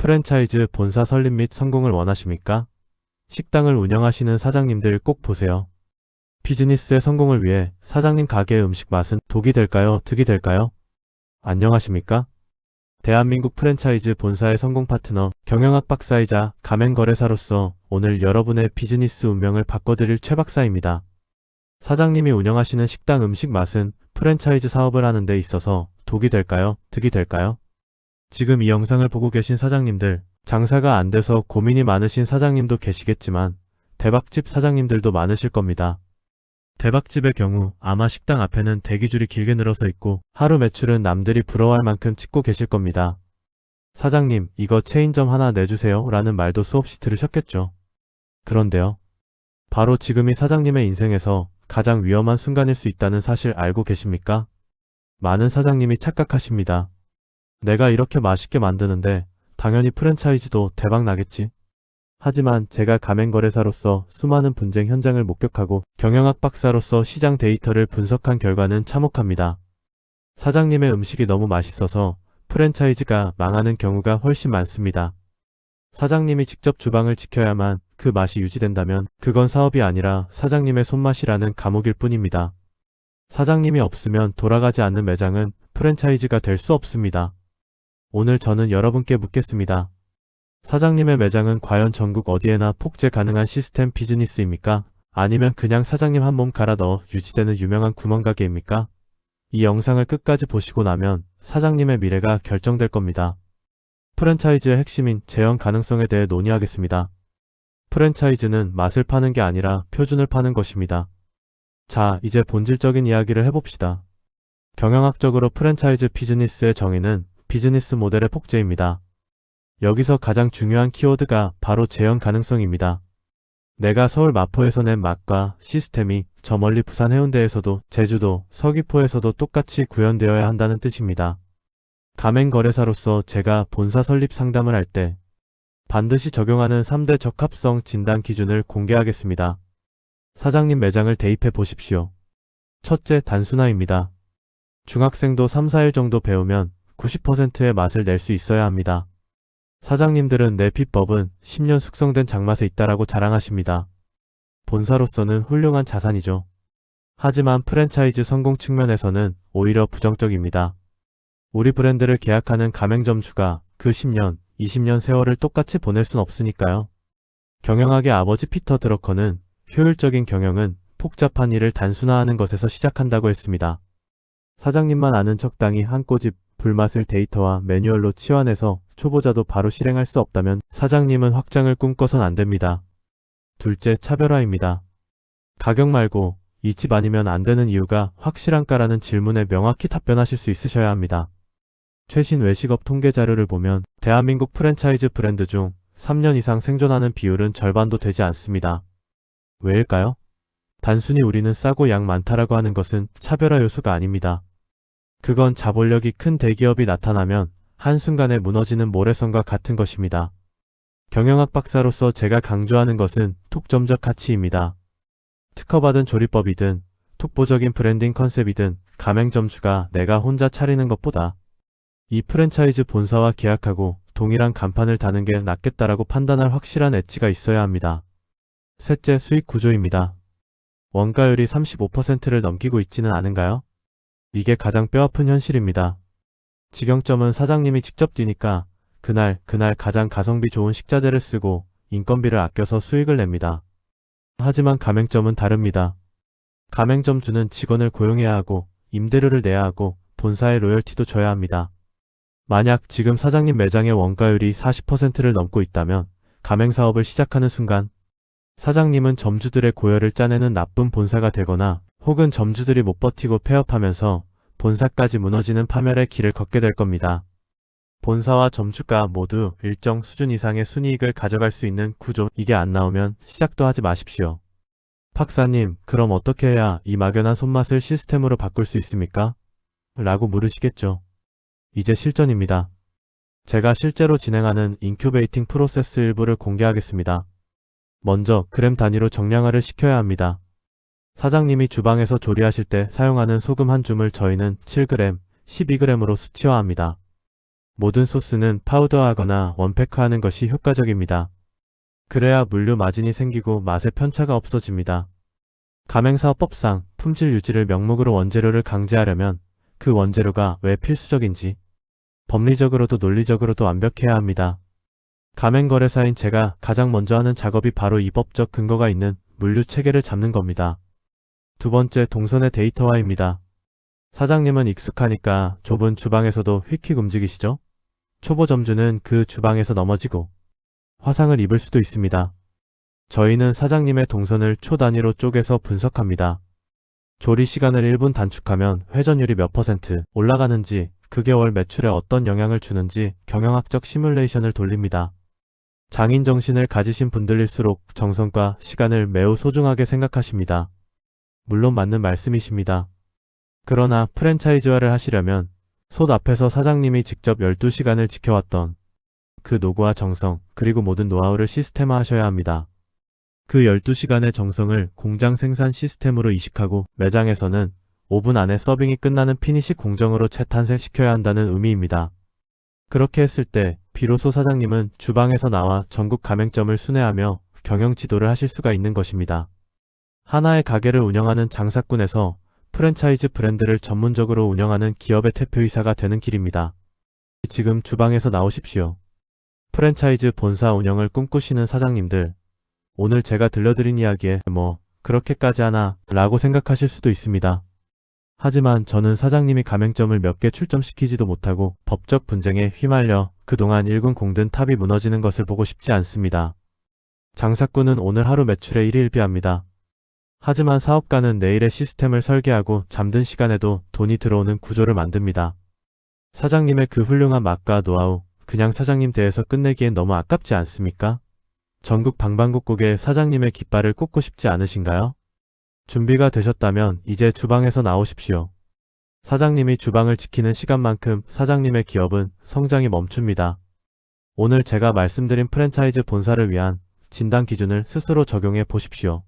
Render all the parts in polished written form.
프랜차이즈 본사 설립 및 성공을 원하십니까? 식당을 운영하시는 사장님들 꼭 보세요. 비즈니스의 성공을 위해 사장님 가게의 음식 맛은 독이 될까요? 득이 될까요? 안녕하십니까? 대한민국 프랜차이즈 본사의 성공 파트너, 경영학 박사이자 가맹거래사로서 오늘 여러분의 비즈니스 운명을 바꿔드릴 최 박사입니다. 사장님이 운영하시는 식당 음식 맛은 프랜차이즈 사업을 하는 데 있어서 독이 될까요? 득이 될까요? 지금 이 영상을 보고 계신 사장님들, 장사가 안 돼서 고민이 많으신 사장님도 계시겠지만 대박집 사장님들도 많으실 겁니다. 대박집의 경우 아마 식당 앞에는 대기줄이 길게 늘어서 있고 하루 매출은 남들이 부러워할 만큼 찍고 계실 겁니다. 사장님, 이거 체인점 하나 내주세요 라는 말도 수없이 들으셨겠죠. 그런데요. 바로 지금이 사장님의 인생에서 가장 위험한 순간일 수 있다는 사실 알고 계십니까? 많은 사장님이 착각하십니다. 내가 이렇게 맛있게 만드는데 당연히 프랜차이즈도 대박 나겠지. 하지만 제가 가맹거래사로서 수많은 분쟁 현장을 목격하고 경영학 박사로서 시장 데이터를 분석한 결과는 참혹합니다. 사장님의 음식이 너무 맛있어서 프랜차이즈가 망하는 경우가 훨씬 많습니다. 사장님이 직접 주방을 지켜야만 그 맛이 유지된다면 그건 사업이 아니라 사장님의 손맛이라는 감옥일 뿐입니다. 사장님이 없으면 돌아가지 않는 매장은 프랜차이즈가 될 수 없습니다. 오늘 저는 여러분께 묻겠습니다. 사장님의 매장은 과연 전국 어디에나 폭재 가능한 시스템 비즈니스입니까? 아니면 그냥 사장님 한 몸 갈아 넣어 유지되는 유명한 구멍가게입니까? 이 영상을 끝까지 보시고 나면 사장님의 미래가 결정될 겁니다. 프랜차이즈의 핵심인 재현 가능성에 대해 논의하겠습니다. 프랜차이즈는 맛을 파는 게 아니라 표준을 파는 것입니다. 자, 이제 본질적인 이야기를 해봅시다. 경영학적으로 프랜차이즈 비즈니스의 정의는 비즈니스 모델의 폭재입니다. 여기서 가장 중요한 키워드가 바로 재현 가능성입니다. 내가 서울 마포에서 낸 맛과 시스템이 저 멀리 부산 해운대에서도 제주도, 서귀포에서도 똑같이 구현되어야 한다는 뜻입니다. 가맹거래사로서 제가 본사 설립 상담을 할 때 반드시 적용하는 3대 적합성 진단 기준을 공개하겠습니다. 사장님 매장을 대입해 보십시오. 첫째, 단순화입니다. 중학생도 3, 4일 정도 배우면 90%의 맛을 낼 수 있어야 합니다. 사장님들은 내 비법은 10년 숙성된 장맛에 있다라고 자랑하십니다. 본사로서는 훌륭한 자산이죠. 하지만 프랜차이즈 성공 측면에서는 오히려 부정적입니다. 우리 브랜드를 계약하는 가맹점주가 그 10년, 20년 세월을 똑같이 보낼 순 없으니까요. 경영학의 아버지 피터 드러커는 효율적인 경영은 복잡한 일을 단순화하는 것에서 시작한다고 했습니다. 사장님만 아는 적당히 한 꼬집 불맛을 데이터와 매뉴얼로 치환해서 초보자도 바로 실행할 수 없다면 사장님은 확장을 꿈꿔선 안 됩니다. 둘째, 차별화입니다. 가격 말고 이 집 아니면 안 되는 이유가 확실한가라는 질문에 명확히 답변하실 수 있으셔야 합니다. 최신 외식업 통계 자료를 보면 대한민국 프랜차이즈 브랜드 중 3년 이상 생존하는 비율은 절반도 되지 않습니다. 왜일까요? 단순히 우리는 싸고 양 많다라고 하는 것은 차별화 요소가 아닙니다. 그건 자본력이 큰 대기업이 나타나면 한순간에 무너지는 모래성과 같은 것입니다. 경영학 박사로서 제가 강조하는 것은 독점적 가치입니다. 특허받은 조리법이든 독보적인 브랜딩 컨셉이든 가맹점주가 내가 혼자 차리는 것보다 이 프랜차이즈 본사와 계약하고 동일한 간판을 다는 게 낫겠다라고 판단할 확실한 엣지가 있어야 합니다. 셋째, 수익 구조입니다. 원가율이 35%를 넘기고 있지는 않은가요? 이게 가장 뼈아픈 현실입니다. 직영점은 사장님이 직접 뛰니까 그날 가장 가성비 좋은 식자재를 쓰고 인건비를 아껴서 수익을 냅니다. 하지만 가맹점은 다릅니다. 가맹점주는 직원을 고용해야 하고 임대료를 내야 하고 본사의 로열티도 줘야 합니다. 만약 지금 사장님 매장의 원가율이 40%를 넘고 있다면 가맹사업을 시작하는 순간 사장님은 점주들의 고열을 짜내는 나쁜 본사가 되거나 혹은 점주들이 못 버티고 폐업하면서 본사까지 무너지는 파멸의 길을 걷게 될 겁니다. 본사와 점주가 모두 일정 수준 이상의 순이익을 가져갈 수 있는 구조, 이게 안 나오면 시작도 하지 마십시오. 박사님, 그럼 어떻게 해야 이 막연한 손맛을 시스템으로 바꿀 수 있습니까? 라고 물으시겠죠. 이제 실전입니다. 제가 실제로 진행하는 인큐베이팅 프로세스 일부를 공개하겠습니다. 먼저 그램 단위로 정량화를 시켜야 합니다. 사장님이 주방에서 조리하실 때 사용하는 소금 한 줌을 저희는 7g, 12g으로 수치화합니다. 모든 소스는 파우더하거나 원패크하는 것이 효과적입니다. 그래야 물류 마진이 생기고 맛의 편차가 없어집니다. 가맹사업법상 품질 유지를 명목으로 원재료를 강제하려면 그 원재료가 왜 필수적인지 법리적으로도 논리적으로도 완벽해야 합니다. 가맹거래사인 제가 가장 먼저 하는 작업이 바로 이 법적 근거가 있는 물류 체계를 잡는 겁니다. 두 번째, 동선의 데이터화입니다. 사장님은 익숙하니까 좁은 주방에서도 휙휙 움직이시죠? 초보 점주는 그 주방에서 넘어지고 화상을 입을 수도 있습니다. 저희는 사장님의 동선을 초 단위로 쪼개서 분석합니다. 조리 시간을 1분 단축하면 회전율이 몇 % 올라가는지, 그게 월 매출에 어떤 영향을 주는지 경영학적 시뮬레이션을 돌립니다. 장인 정신을 가지신 분들일수록 정성과 시간을 매우 소중하게 생각하십니다. 물론 맞는 말씀이십니다. 그러나 프랜차이즈화를 하시려면 솥 앞에서 사장님이 직접 12시간을 지켜왔던 그 노고와 정성, 그리고 모든 노하우를 시스템화하셔야 합니다. 그 12시간의 정성을 공장 생산 시스템으로 이식하고 매장에서는 5분 안에 서빙이 끝나는 피니시 공정으로 재탄생시켜야 한다는 의미입니다. 그렇게 했을 때 비로소 사장님은 주방에서 나와 전국 가맹점을 순회하며 경영 지도를 하실 수가 있는 것입니다. 하나의 가게를 운영하는 장사꾼에서 프랜차이즈 브랜드를 전문적으로 운영하는 기업의 대표이사가 되는 길입니다. 지금 주방에서 나오십시오. 프랜차이즈 본사 운영을 꿈꾸시는 사장님들, 오늘 제가 들려드린 이야기에 그렇게까지 하나 라고 생각하실 수도 있습니다. 하지만 저는 사장님이 가맹점을 몇 개 출점시키지도 못하고 법적 분쟁에 휘말려 그동안 일군 공든 탑이 무너지는 것을 보고 싶지 않습니다. 장사꾼은 오늘 하루 매출에 1일비합니다. 하지만 사업가는 내일의 시스템을 설계하고 잠든 시간에도 돈이 들어오는 구조를 만듭니다. 사장님의 그 훌륭한 맛과 노하우, 그냥 사장님 대해서 끝내기엔 너무 아깝지 않습니까? 전국 방방곡곡에 사장님의 깃발을 꽂고 싶지 않으신가요? 준비가 되셨다면 이제 주방에서 나오십시오. 사장님이 주방을 지키는 시간만큼 사장님의 기업은 성장이 멈춥니다. 오늘 제가 말씀드린 프랜차이즈 본사를 위한 진단 기준을 스스로 적용해 보십시오.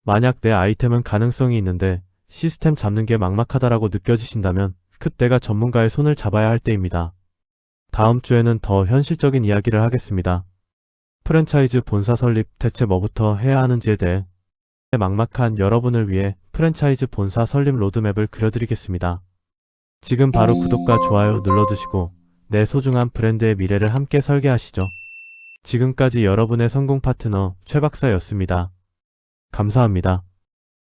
만약 내 아이템은 가능성이 있는데 시스템 잡는 게 막막하다라고 느껴지신다면 그때가 전문가의 손을 잡아야 할 때입니다. 다음 주에는 더 현실적인 이야기를 하겠습니다. 프랜차이즈 본사 설립 대체 뭐부터 해야 하는지에 대해 막막한 여러분을 위해 프랜차이즈 본사 설립 로드맵을 그려드리겠습니다. 지금 바로 구독과 좋아요 눌러두시고 내 소중한 브랜드의 미래를 함께 설계하시죠. 지금까지 여러분의 성공 파트너 최 박사였습니다. 감사합니다.